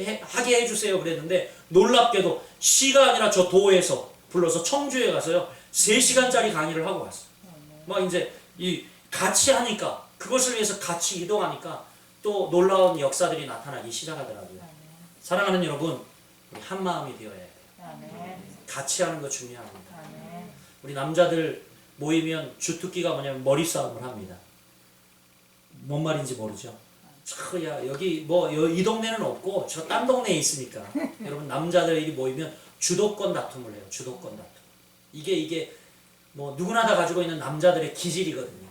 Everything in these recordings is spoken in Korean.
하게 해주세요 그랬는데 놀랍게도 시가 아니라 저 도에서 불러서 청주에 가서요 3시간짜리 강의를 하고 왔어요. 막 이제 이 같이 하니까 그것을 위해서 같이 이동하니까 또 놀라운 역사들이 나타나기 시작하더라고요. 사랑하는 여러분, 우리 한 마음이 되어야 해요. 같이 하는 거 중요합니다. 우리 남자들 모이면 주특기가 뭐냐면 머리 싸움을 합니다. 뭔 말인지 모르죠? 야 여기 뭐 이 동네는 없고 저 딴 동네에 있으니까 여러분 남자들이 모이면 주도권 다툼을 해요. 주도권 다툼. 이게 뭐 누구나 다 가지고 있는 남자들의 기질이거든요.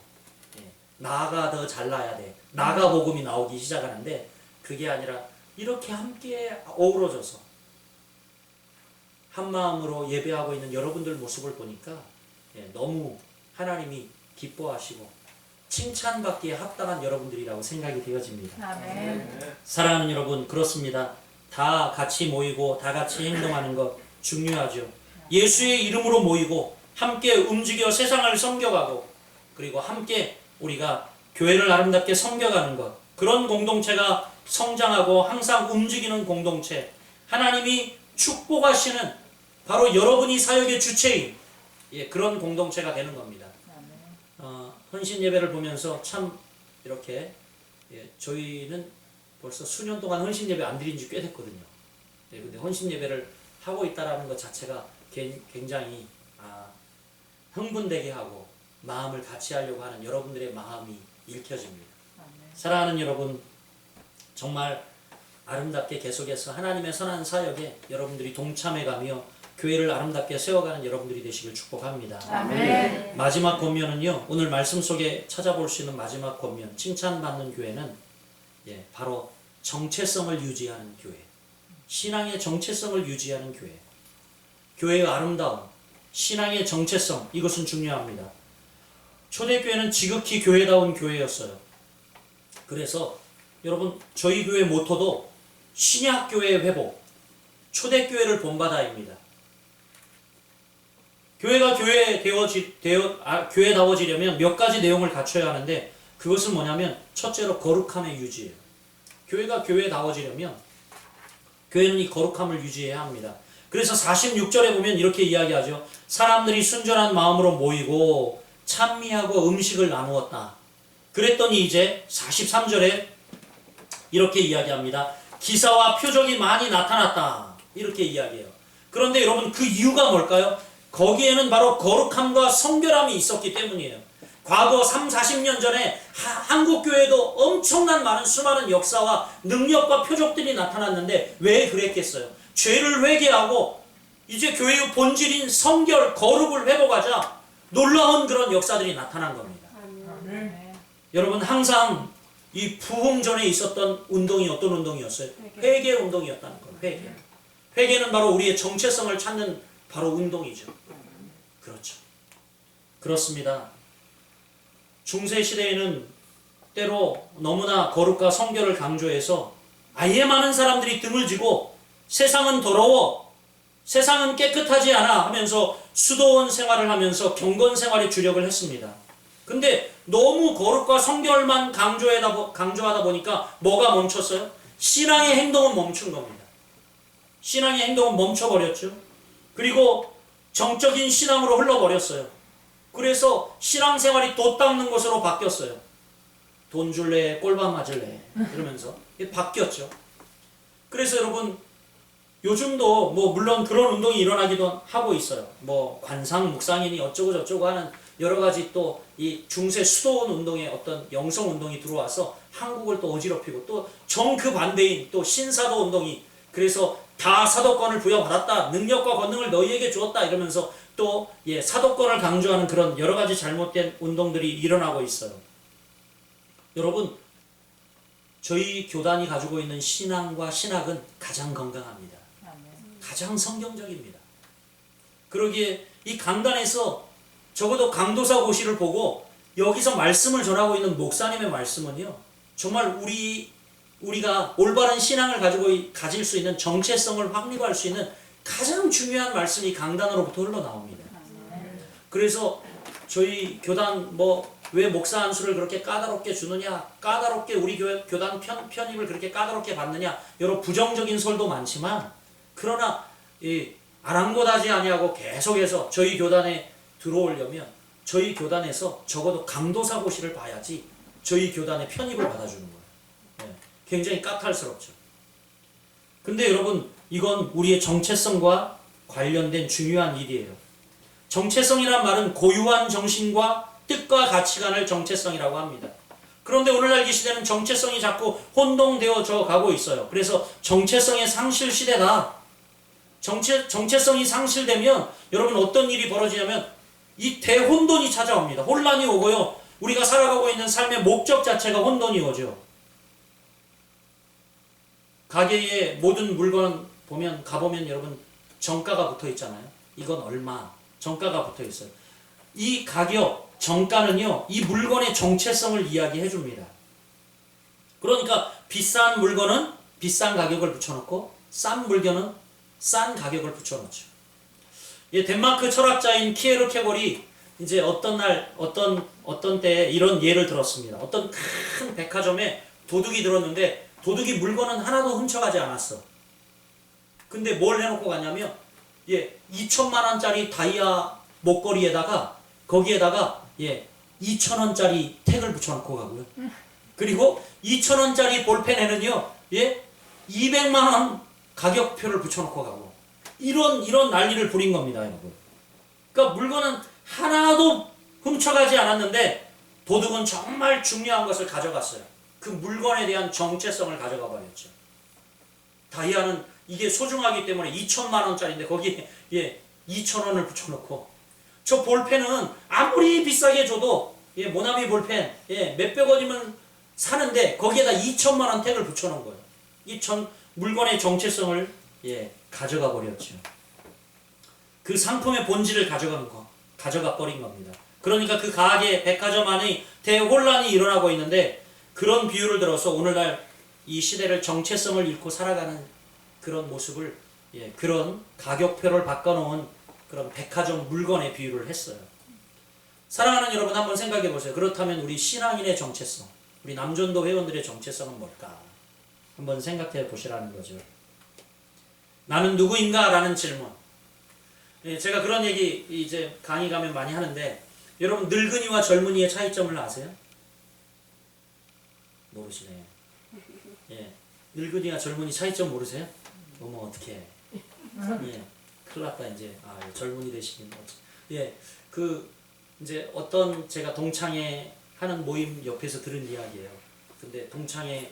예. 나가 더 잘나야 돼. 나가 복음이 나오기 시작하는데 그게 아니라 이렇게 함께 어우러져서 한 마음으로 예배하고 있는 여러분들 모습을 보니까 예, 너무 하나님이 기뻐하시고 칭찬받기에 합당한 여러분들이라고 생각이 되어집니다. 아멘. 사랑하는 여러분, 그렇습니다. 다 같이 모이고 다 같이 행동하는 것 중요하죠. 예수의 이름으로 모이고 함께 움직여 세상을 섬겨가고 그리고 함께 우리가 교회를 아름답게 섬겨가는 것, 그런 공동체가 성장하고 항상 움직이는 공동체, 하나님이 축복하시는 바로 여러분이 사역의 주체인 그런 공동체가 되는 겁니다. 헌신 예배를 보면서 참 이렇게 저희는 벌써 수년 동안 헌신 예배 안 드린 지 꽤 됐거든요. 근데 헌신 예배를 하고 있다라는 것 자체가 굉장히 흥분되게 하고 마음을 같이 하려고 하는 여러분들의 마음이 읽혀집니다. 사랑하는 여러분, 정말 아름답게 계속해서 하나님의 선한 사역에 여러분들이 동참해가며 교회를 아름답게 세워가는 여러분들이 되시길 축복합니다. 아멘. 마지막 권면은요, 오늘 말씀 속에 찾아볼 수 있는 마지막 권면, 칭찬받는 교회는 바로 정체성을 유지하는 교회, 신앙의 정체성을 유지하는 교회, 교회의 아름다움, 신앙의 정체성, 이것은 중요합니다. 초대교회는 지극히 교회다운 교회였어요. 그래서 여러분, 저희 교회 모토도 신약교회의 회복, 초대교회를 본받아입니다. 교회가 교회다워지려면 몇 가지 내용을 갖춰야 하는데 그것은 뭐냐면 첫째로 거룩함의 유지예요. 교회가 교회다워지려면 교회는 이 거룩함을 유지해야 합니다. 그래서 46절에 보면 이렇게 이야기하죠. 사람들이 순전한 마음으로 모이고 찬미하고 음식을 나누었다. 그랬더니 이제 43절에 이렇게 이야기합니다. 기사와 표적이 많이 나타났다. 이렇게 이야기해요. 그런데 여러분, 그 이유가 뭘까요? 거기에는 바로 거룩함과 성결함이 있었기 때문이에요. 과거 30-40년 전에 한국 교회도 엄청난 수많은 역사와 능력과 표적들이 나타났는데 왜 그랬겠어요? 죄를 회개하고 이제 교회의 본질인 성결, 거룩을 회복하자 놀라운 그런 역사들이 나타난 겁니다. 여러분, 항상 이 부흥 전에 있었던 운동이 어떤 운동이었어요? 회개 운동이었다는 거예요. 회개는 바로 우리의 정체성을 찾는 바로 운동이죠. 그렇죠. 그렇습니다. 중세 시대에는 때로 너무나 거룩과 성결을 강조해서 아예 많은 사람들이 등을 지고 세상은 더러워, 세상은 깨끗하지 않아 하면서 수도원 생활을 하면서 경건 생활에 주력을 했습니다. 근데 너무 거룩과 성결만 강조하다 보니까 뭐가 멈췄어요? 신앙의 행동은 멈춘 겁니다. 신앙의 행동은 멈춰버렸죠. 그리고 정적인 신앙으로 흘러버렸어요. 그래서 신앙생활이 돛 닦는 것으로 바뀌었어요. 돈 줄래, 꼴밥 맞을래 이러면서 바뀌었죠. 그래서 여러분, 요즘도 뭐 물론 그런 운동이 일어나기도 하고 있어요. 뭐 관상, 묵상이니 어쩌고 저쩌고 하는 여러 가지 또 이 중세 수도원 운동의 어떤 영성 운동이 들어와서 한국을 또 어지럽히고 또 정 그 반대인 또 신사도 운동이, 그래서 다 사도권을 부여받았다, 능력과 권능을 너희에게 주었다 이러면서 또 사도권을 강조하는 그런 여러 가지 잘못된 운동들이 일어나고 있어요. 여러분, 저희 교단이 가지고 있는 신앙과 신학은 가장 건강합니다. 가장 성경적입니다. 그러기에 이 강단에서 적어도 강도사 고시를 보고 여기서 말씀을 전하고 있는 목사님의 말씀은요, 정말 우리가 올바른 신앙을 가질 수 있는 정체성을 확립할 수 있는 가장 중요한 말씀이 강단으로부터 흘러나옵니다. 그래서 저희 교단 왜 목사 안수를 그렇게 까다롭게 주느냐, 까다롭게 우리 교단 편입을 그렇게 까다롭게 받느냐, 여러 부정적인 설도 많지만, 그러나 이 아랑곳하지 아니하고 계속해서 저희 교단에 들어오려면 저희 교단에서 적어도 강도사고시를 봐야지 저희 교단에 편입을 받아주는 거예요. 네, 굉장히 까탈스럽죠. 근데 여러분, 이건 우리의 정체성과 관련된 중요한 일이에요. 정체성이란 말은 고유한 정신과 뜻과 가치관을 정체성이라고 합니다. 그런데 오늘날 이 시대는 정체성이 자꾸 혼동되어져 가고 있어요. 그래서 정체성의 상실 시대다. 정체성이 상실되면 여러분 어떤 일이 벌어지냐면 이 대혼돈이 찾아옵니다. 혼란이 오고요. 우리가 살아가고 있는 삶의 목적 자체가 혼돈이 오죠. 가게에 모든 물건 가보면 여러분 정가가 붙어 있잖아요. 이건 얼마? 정가가 붙어 있어요. 이 가격, 정가는요, 이 물건의 정체성을 이야기해 줍니다. 그러니까 비싼 물건은 비싼 가격을 붙여놓고 싼 물건은 싼 가격을 붙여놓죠. 예, 덴마크 철학자인 키에르케골이 이제 어떤 날 어떤 때에 이런 예를 들었습니다. 어떤 큰 백화점에 도둑이 들었는데 도둑이 물건은 하나도 훔쳐가지 않았어. 근데 뭘 해놓고 갔냐면 2천만 원짜리 다이아 목걸이에다가 거기에다가 2,000원짜리 택을 붙여놓고 가고요. 그리고 2,000원짜리 볼펜에는요 200만 원 가격표를 붙여놓고 가고 이런 난리를 부린 겁니다, 여러분. 그러니까 물건은 하나도 훔쳐가지 않았는데 도둑은 정말 중요한 것을 가져갔어요. 그 물건에 대한 정체성을 가져가 버렸죠. 다이아는 이게 소중하기 때문에 2천만 원짜리인데 거기에 2,000원을 붙여놓고 저 볼펜은 아무리 비싸게 줘도 모나미 볼펜 몇백 원이면 사는데 거기에다 2천만 원 택을 붙여놓은 거예요. 이 물건의 정체성을 가져가 버렸죠. 그 상품의 본질을 가져가 버린 겁니다. 그러니까 그 가게 백화점 안에 대혼란이 일어나고 있는데 그런 비유를 들어서 오늘날 이 시대를 정체성을 잃고 살아가는 그런 모습을 그런 가격표를 바꿔놓은 그런 백화점 물건에 비유를 했어요. 사랑하는 여러분, 한번 생각해 보세요. 그렇다면 우리 신앙인의 정체성, 우리 남전도 회원들의 정체성은 뭘까? 한번 생각해 보시라는 거죠. 나는 누구인가? 라는 질문. 제가 그런 얘기 이제 강의 가면 많이 하는데 여러분 늙은이와 젊은이의 차이점을 아세요? 모르시네요. 늙은이와 젊은이 차이점 모르세요? 어머 어떡해. 큰일 났다 이제. 젊은이 되시긴. 이제 어떤 제가 동창회 하는 모임 옆에서 들은 이야기예요. 근데 동창회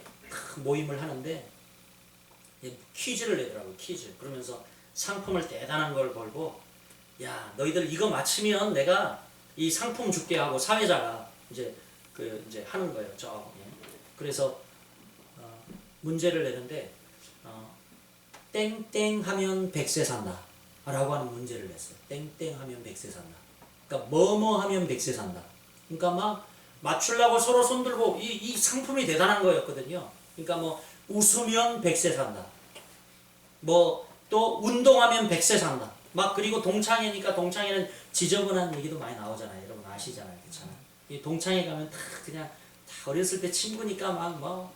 모임을 하는데 퀴즈를 내더라고요. 퀴즈. 그러면서 상품을 대단한 걸 걸고 야 너희들 이거 맞히면 내가 이 상품 줄게 하고 사회자가 이제 하는 거예요. 그래서 문제를 내는데 땡땡 하면 100세 산다 라고 하는 문제를 냈어요. 땡땡 하면 100세 산다. 그러니까 뭐뭐 하면 100세 산다. 그러니까 막 맞추려고 서로 손들고 이 상품이 대단한 거였거든요. 그러니까 뭐 웃으면 100세 산다. 뭐 또 운동하면 100세 산다. 막 그리고 동창회니까 동창회는 지저분한 얘기도 많이 나오잖아요. 여러분 아시잖아요. 그렇잖아요. 이 동창회 가면 그냥 다 어렸을 때 친구니까 막 뭐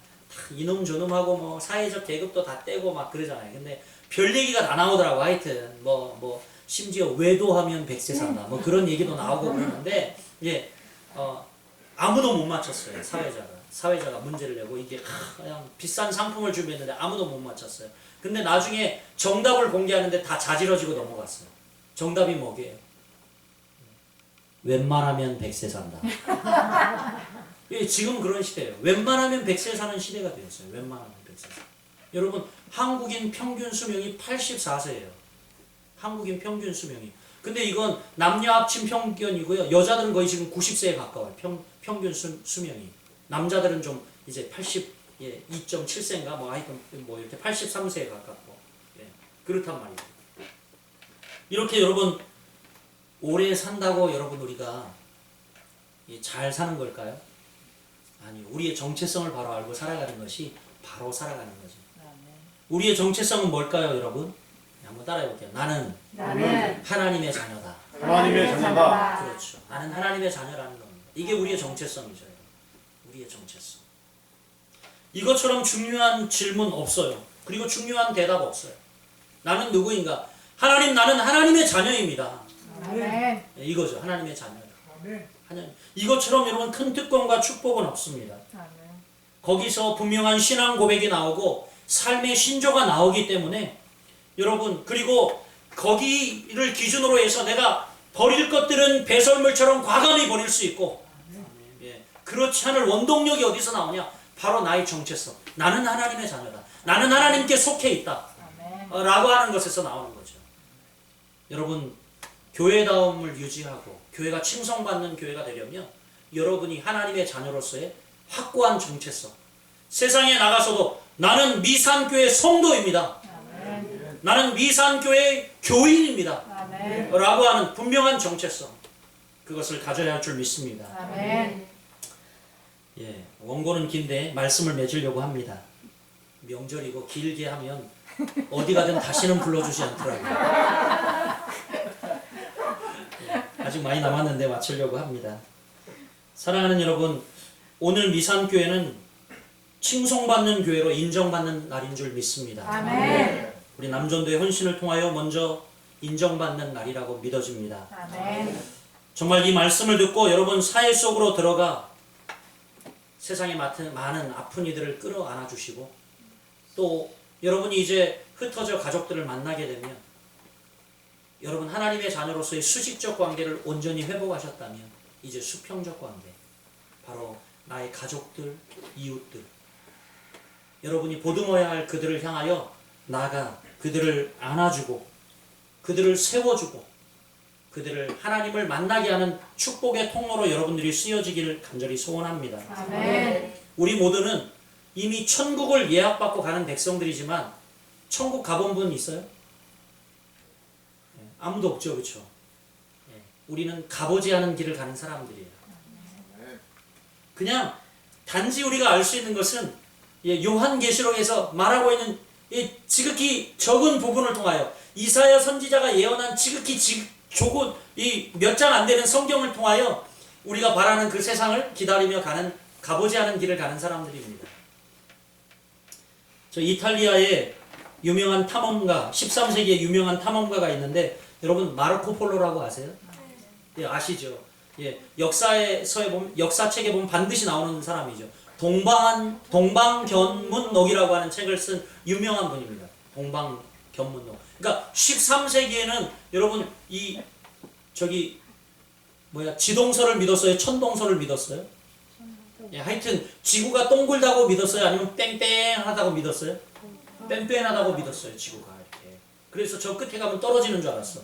이놈 저놈하고 뭐 사회적 계급도 다 떼고 막 그러잖아요. 근데 별 얘기가 다 나오더라고. 하여튼 뭐 심지어 외도하면 100세 산다. 뭐 그런 얘기도 나오고 그러는데 아무도 못 맞췄어요. 사회자가 문제를 내고 이게 그냥 비싼 상품을 준비했는데 아무도 못 맞췄어요. 근데 나중에 정답을 공개하는데 다 자지러지고 넘어갔어요. 정답이 뭐게요? 웬만하면 100세 산다. 지금 그런 시대예요. 웬만하면 100세 사는 시대가 되었어요. 웬만하면 100세. 여러분 한국인 평균 수명이 84세예요. 한국인 평균 수명이. 근데 이건 남녀 합친 평균이고요. 여자들은 거의 지금 90세에 가까워요. 평균 수명이. 남자들은 좀 이제 2.7세인가 뭐 하여튼 뭐 이렇게 83세에 가깝고 그렇단 말이죠. 이렇게 여러분 오래 산다고 여러분 우리가 잘 사는 걸까요? 아니요. 우리의 정체성을 바로 알고 살아가는 것이 바로 살아가는 거죠. 우리의 정체성은 뭘까요, 여러분? 한번 따라해 볼게요. 나는 하나님의 자녀다. 하나님의 자녀다. 그렇죠. 나는 하나님의 자녀라는 겁니다. 이게 우리의 정체성이죠. 우리의 정체성. 이것처럼 중요한 질문 없어요. 그리고 중요한 대답 없어요. 나는 누구인가? 하나님, 나는 하나님의 자녀입니다. 아멘. 이거죠. 하나님의 자녀다. 아멘. 하나님. 이것처럼 여러분 큰 특권과 축복은 없습니다. 아멘. 거기서 분명한 신앙 고백이 나오고 삶의 신조가 나오기 때문에 여러분, 그리고 거기를 기준으로 해서 내가 버릴 것들은 배설물처럼 과감히 버릴 수 있고, 예, 그렇지 않을 원동력이 어디서 나오냐? 바로 나의 정체성. 나는 하나님의 자녀다. 나는 하나님께 속해 있다. 아멘. 라고 하는 것에서 나오는 거죠. 여러분, 교회다움을 유지하고 교회가 칭송받는 교회가 되려면 여러분이 하나님의 자녀로서의 확고한 정체성. 세상에 나가서도 나는 미산교회 성도입니다. 아멘. 나는 미산교회 교인입니다. 아멘. 라고 하는 분명한 정체성. 그것을 가져야 할 줄 믿습니다. 아멘. 예, 원고는 긴데 말씀을 맺으려고 합니다. 명절이고 길게 하면 어디 가든 다시는 불러주지 않더라고요. 예, 아직 많이 남았는데 마치려고 합니다. 사랑하는 여러분, 오늘 미산교회는 칭송받는 교회로 인정받는 날인 줄 믿습니다. 아멘. 우리 남전도의 헌신을 통하여 먼저 인정받는 날이라고 믿어집니다. 아멘. 정말 이 말씀을 듣고 여러분 사회 속으로 들어가 세상에 많은 아픈 이들을 끌어안아 주시고, 또 여러분이 이제 흩어져 가족들을 만나게 되면 여러분 하나님의 자녀로서의 수직적 관계를 온전히 회복하셨다면 이제 수평적 관계, 바로 나의 가족들, 이웃들, 여러분이 보듬어야 할 그들을 향하여 나아가 그들을 안아주고 그들을 세워주고 그들을 하나님을 만나게 하는 축복의 통로로 여러분들이 쓰여지기를 간절히 소원합니다. 아멘. 우리 모두는 이미 천국을 예약받고 가는 백성들이지만 천국 가본 분 있어요? 아무도 없죠, 그렇죠? 우리는 가보지 않은 길을 가는 사람들이에요. 그냥 단지 우리가 알 수 있는 것은 요한계시록에서 말하고 있는 지극히 적은 부분을 통하여 이사야 선지자가 예언한 지극히 조금 몇 장 안 되는 성경을 통하여 우리가 바라는 그 세상을 기다리며 가보지 않은 길을 가는 사람들입니다. 저 이탈리아의 유명한 탐험가, 13세기의 유명한 탐험가가 있는데 여러분 마르코 폴로라고 아세요? 예, 아시죠? 예, 역사책에 보면 반드시 나오는 사람이죠. 동방견문록이라고 하는 책을 쓴 유명한 분입니다. 동방견문록. 그러니까 13세기에는 여러분 지동설을 믿었어요? 천동설을 믿었어요? 예, 하여튼 지구가 동글다고 믿었어요? 아니면 뺑뺑하다고 믿었어요? 뺑뺑하다고 믿었어요, 지구가 이렇게. 그래서 저 끝에 가면 떨어지는 줄 알았어.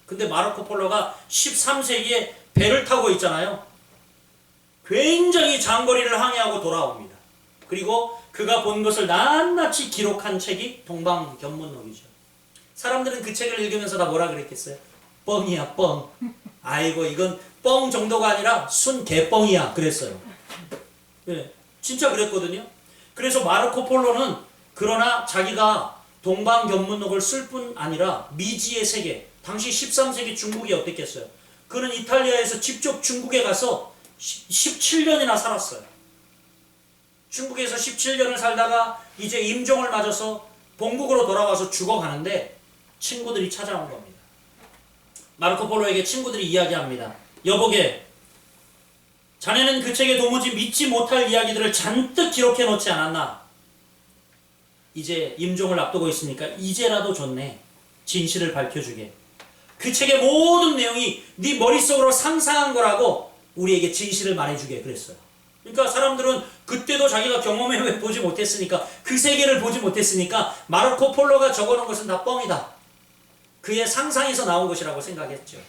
근데 마르코 폴로가 13세기에 배를 타고 있잖아요. 굉장히 장거리를 항해하고 돌아옵니다. 그리고 그가 본 것을 낱낱이 기록한 책이 동방견문록이죠. 사람들은 그 책을 읽으면서 다 뭐라 그랬겠어요? 뻥이야, 뻥. 아이고, 이건 뻥 정도가 아니라 순 개뻥이야. 그랬어요. 네, 진짜 그랬거든요. 그래서 마르코 폴로는 그러나 자기가 동방견문록을 쓸 뿐 아니라 미지의 세계, 당시 13세기 중국이 어땠겠어요? 그는 이탈리아에서 직접 중국에 가서 17년이나 살았어요. 중국에서 17년을 살다가 이제 임종을 맞아서 본국으로 돌아와서 죽어가는데 친구들이 찾아온 겁니다. 마르코 폴로에게 친구들이 이야기합니다. 여보게, 자네는 그 책에 도무지 믿지 못할 이야기들을 잔뜩 기록해 놓지 않았나? 이제 임종을 앞두고 있으니까 이제라도 좋네. 진실을 밝혀주게. 그 책의 모든 내용이 네 머릿속으로 상상한 거라고 우리에게 진실을 말해주게 그랬어요. 그러니까 사람들은 그때도 자기가 경험해 보지 못했으니까, 그 세계를 보지 못했으니까 마르코 폴로가 적어놓은 것은 다 뻥이다. 그의 상상에서 나온 것이라고 생각했죠.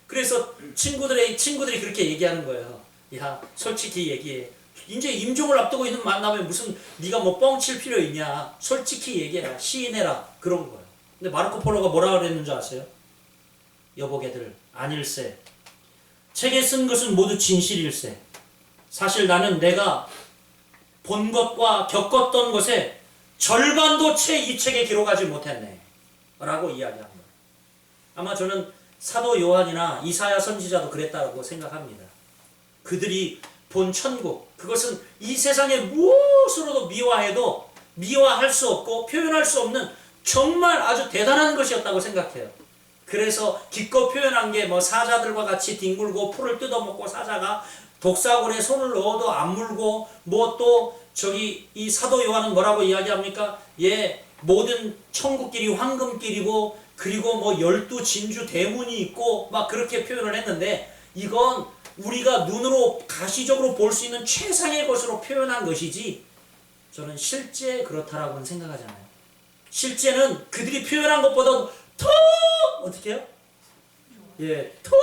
그래서 친구들이 그렇게 얘기하는 거예요. 야, 솔직히 얘기해. 이제 임종을 앞두고 있는 만남에 무슨 네가 뭐 뻥칠 필요 있냐. 솔직히 얘기해라. 시인해라. 그런 거예요. 근데 마르코 폴로가 뭐라 그랬는지 아세요? 여보게들, 아닐세. 책에 쓴 것은 모두 진실일세. 사실 나는 내가 본 것과 겪었던 것의 절반도 채 이 책에 기록하지 못했네. 라고 이야기합니다. 아마 저는 사도 요한이나 이사야 선지자도 그랬다고 생각합니다. 그들이 본 천국, 그것은 이 세상의 무엇으로도 미화해도 미화할 수 없고 표현할 수 없는 정말 아주 대단한 것이었다고 생각해요. 그래서 기껏 표현한 게 뭐 사자들과 같이 뒹굴고 풀을 뜯어먹고 사자가 독사골에 손을 넣어도 안 물고, 뭐 또 저기 이 사도 요한은 뭐라고 이야기합니까? 예, 모든 천국길이 황금길이고 그리고 뭐 12진주 대문이 있고 막 그렇게 표현을 했는데, 이건 우리가 눈으로 가시적으로 볼 수 있는 최상의 것으로 표현한 것이지 저는 실제 그렇다라고는 생각하지 않아요. 실제는 그들이 표현한 것보다 더 어떻게 해요? 예, 더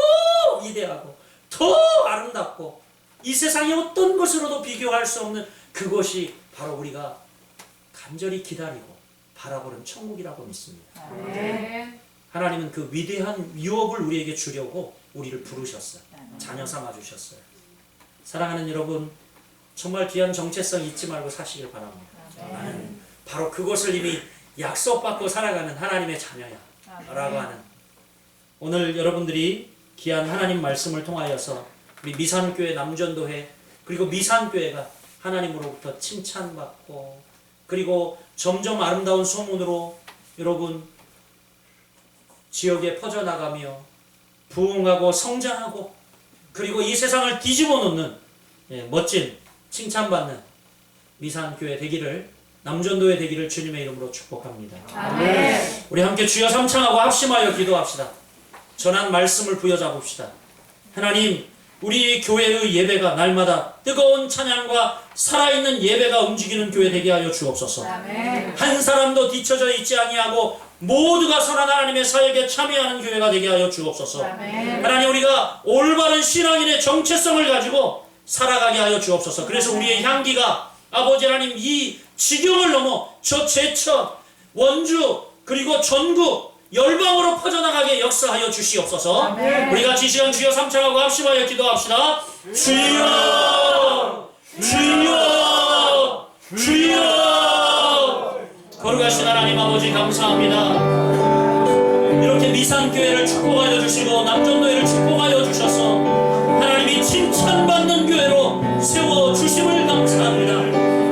위대하고 더 아름답고 이 세상의 어떤 것으로도 비교할 수 없는 그것이 바로 우리가 간절히 기다리고 바라보는 천국이라고 믿습니다. 아멘. 하나님은 그 위대한 유업을 우리에게 주려고 우리를 부르셨어요. 자녀 삼아 주셨어요. 사랑하는 여러분, 정말 귀한 정체성 잊지 말고 사시길 바랍니다. 나는 바로 그것을 이미 약속받고 살아가는 하나님의 자녀야 라고 하는, 오늘 여러분들이 귀한 하나님 말씀을 통하여서 우리 미산교회 남전도회 그리고 미산교회가 하나님으로부터 칭찬받고 그리고 점점 아름다운 소문으로 여러분 지역에 퍼져나가며 부흥하고 성장하고 그리고 이 세상을 뒤집어 놓는 멋진 칭찬받는 미산교회 되기를, 남전도회 되기를 주님의 이름으로 축복합니다. 아멘. 우리 함께 주여 삼창하고 합심하여 기도합시다. 전한 말씀을 부여잡읍시다. 하나님, 우리 교회의 예배가 날마다 뜨거운 찬양과 살아있는 예배가 움직이는 교회 되게 하여 주옵소서. 아멘. 한 사람도 뒤처져 있지 아니하고 모두가 선한 하나님의 사역에 참여하는 교회가 되게 하여 주옵소서. 아멘. 하나님, 우리가 올바른 신앙인의 정체성을 가지고 살아가게 하여 주옵소서. 그래서 우리의 향기가 아버지 하나님 이 지경을 넘어 저 제천, 원주 그리고 전국 열방으로 퍼져나가게 역사하여 주시옵소서. 아멘. 우리 같이 이 시간 주여 삼창하고 합심하여 기도합시다. 주여, 주여, 주여. 거룩하신 하나님 아버지 감사합니다. 이렇게 미산교회를 축복하여 주시고 남전도회를 축복하여 주셔서 하나님이 칭찬받는 교회로 세워주심을 감사합니다.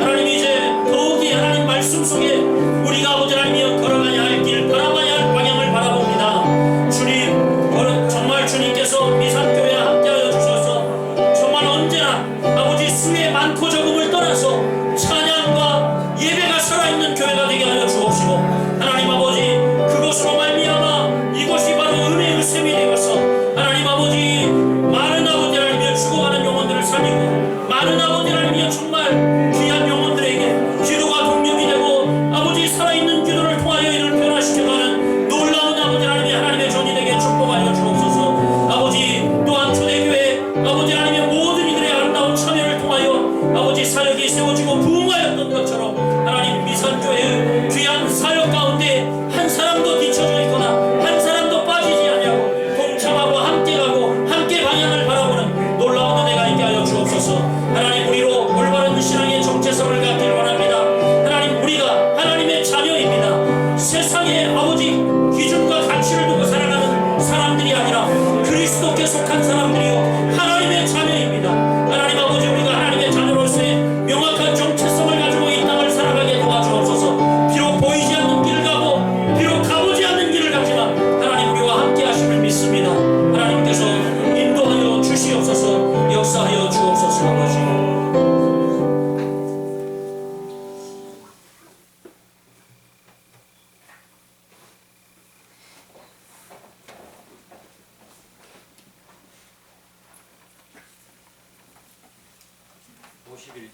하나님, 이제 더욱이 하나님 말씀 속에 우리가 아버지 하나님이여 걸어가야 할 길, 바라봐야 할 방향을 바라봅니다. 주님, 정말 주님께서 미산교회와 함께하여 주셔서 정말 언제나 아버지 수의 많고 적음을 떠나서 찬양과 예배가 살아있는 교회가 되게 하여 주옵시고, 하나님 아버지 그것으로 말미암아 이것이 바로 은혜의 샘이 되어서 하나님 아버지 많은 아버지 하나님이여 죽어가는 영혼들을 살리고 많은 아버지 하나님이여 정말 귀한 영혼들에게 기도가 동력이 되고 아버지 살아있는 기도를 통하여 이를 변화시켜가는 놀라운 아버지 하나님의 전이 되게 축복하여 주옵소서. 아버지 또한 초대교회 아버지 하나님의 모든 이들의 아름다운 참여를 통하여 아버지 사역이 세워지고 부흥하였던 것처럼 하나님 미산교회의 귀한 사역 가운데 한 사람도 뒤처져 있거나 한 사람도 빠지지 아니하고 동참하고 함께 가고 함께 방향을 바라보는 놀라운 은혜가 있게 하여 주옵소서. 하나님, 우리로 올바른 신앙의 정체성을 갖기를 원합니다. 하나님, 우리가 하나님의 자녀입니다. 세상의 아버지 기준과 가치를 두고 살아가는 사람들이 아니라 그리스도께 속한 사람들이요 하나님의 자녀입니다. 하나님 아버지, 우리가 하나님의 자녀로서의 명확한 정체성을 가지고 이 땅을 살아가게 도와주옵소서. 비록 보이지 않는 길을 가고 비록 가보지 않는 길을 가지만 하나님 우리와 함께 하심을 믿습니다. 하나님께서 인도하여 주시옵소서. 역사하여 주옵소서. 아버지,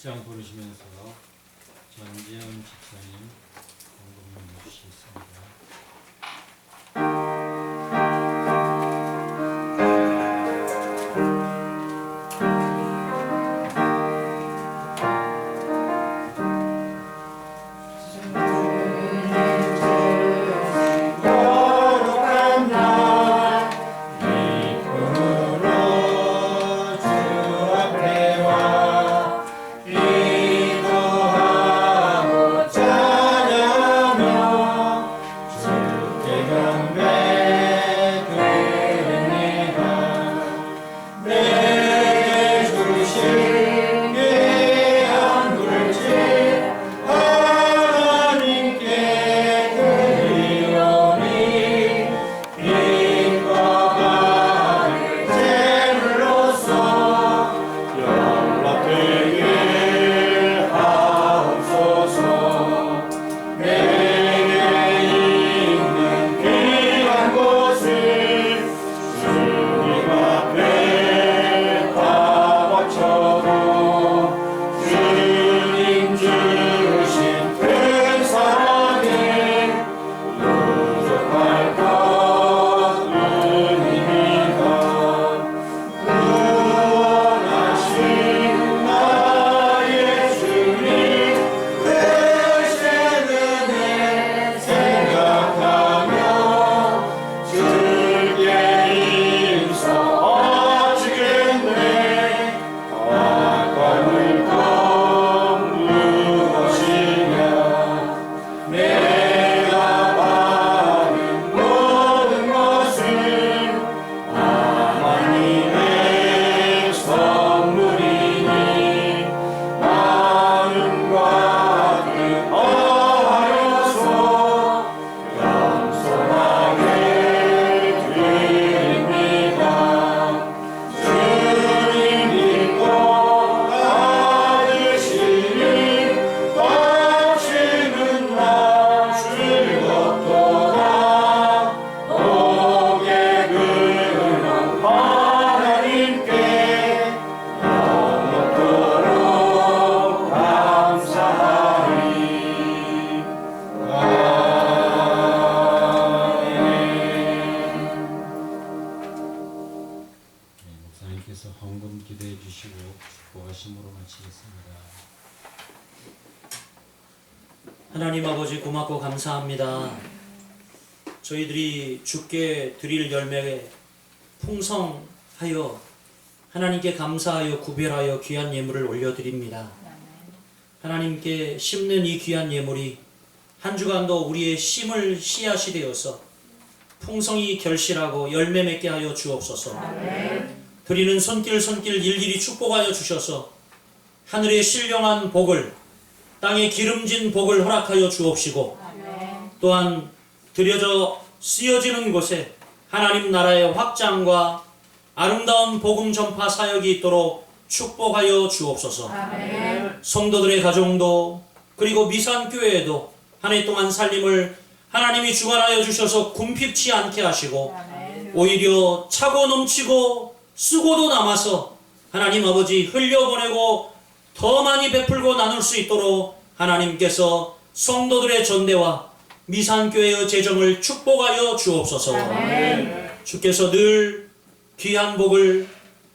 장 부르시면서 전지현 집사님 공급해 주시겠습니다. 기도하고 찬양 감사합니다. 저희들이 주께 드릴 열매에 풍성하여 하나님께 감사하여 구별하여 귀한 예물을 올려드립니다. 하나님께 심는 이 귀한 예물이 한 주간도 우리의 심을 씨앗이 되어서 풍성히 결실하고 열매 맺게 하여 주옵소서. 드리는 손길 일일이 축복하여 주셔서 하늘의 신령한 복을, 땅의 기름진 복을 허락하여 주옵시고, 또한 드려져 쓰여지는 곳에 하나님 나라의 확장과 아름다운 복음 전파 사역이 있도록 축복하여 주옵소서. 성도들의 가정도 그리고 미산교회에도 한 해 동안 살림을 하나님이 주관하여 주셔서 굼핍치 않게 하시고 오히려 차고 넘치고 쓰고도 남아서 하나님 아버지 흘려보내고 더 많이 베풀고 나눌 수 있도록 하나님께서 성도들의 전대와 미산교회의 재정을 축복하여 주옵소서. 주께서 늘 귀한 복을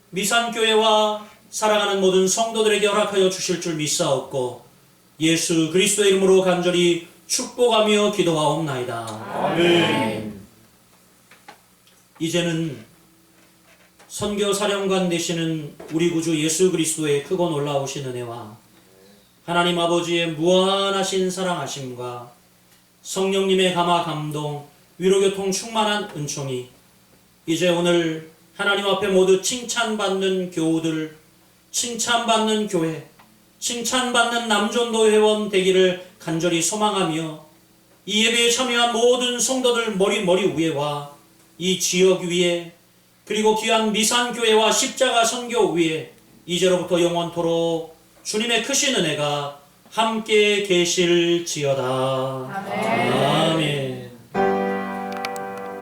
미산교회와 살아가는 모든 성도들에게 허락하여 주실 줄 믿사옵고 예수 그리스도의 이름으로 간절히 축복하며 기도하옵나이다. 아멘. 이제는 선교사령관 되시는 우리 구주 예수 그리스도의 크고 놀라우신 은혜와 하나님 아버지의 무한하신 사랑하심과 성령님의 감화 감동 위로교통 충만한 은총이 이제 오늘 하나님 앞에 모두 칭찬받는 교우들, 칭찬받는 교회, 칭찬받는 남전도 회원 되기를 간절히 소망하며 이 예배에 참여한 모든 성도들 머리 위에와 이 지역 위에 그리고 귀한 미산교회와 십자가 선교 위에 이제로부터 영원토록 주님의 크신 은혜가 함께 계실지어다. 아멘.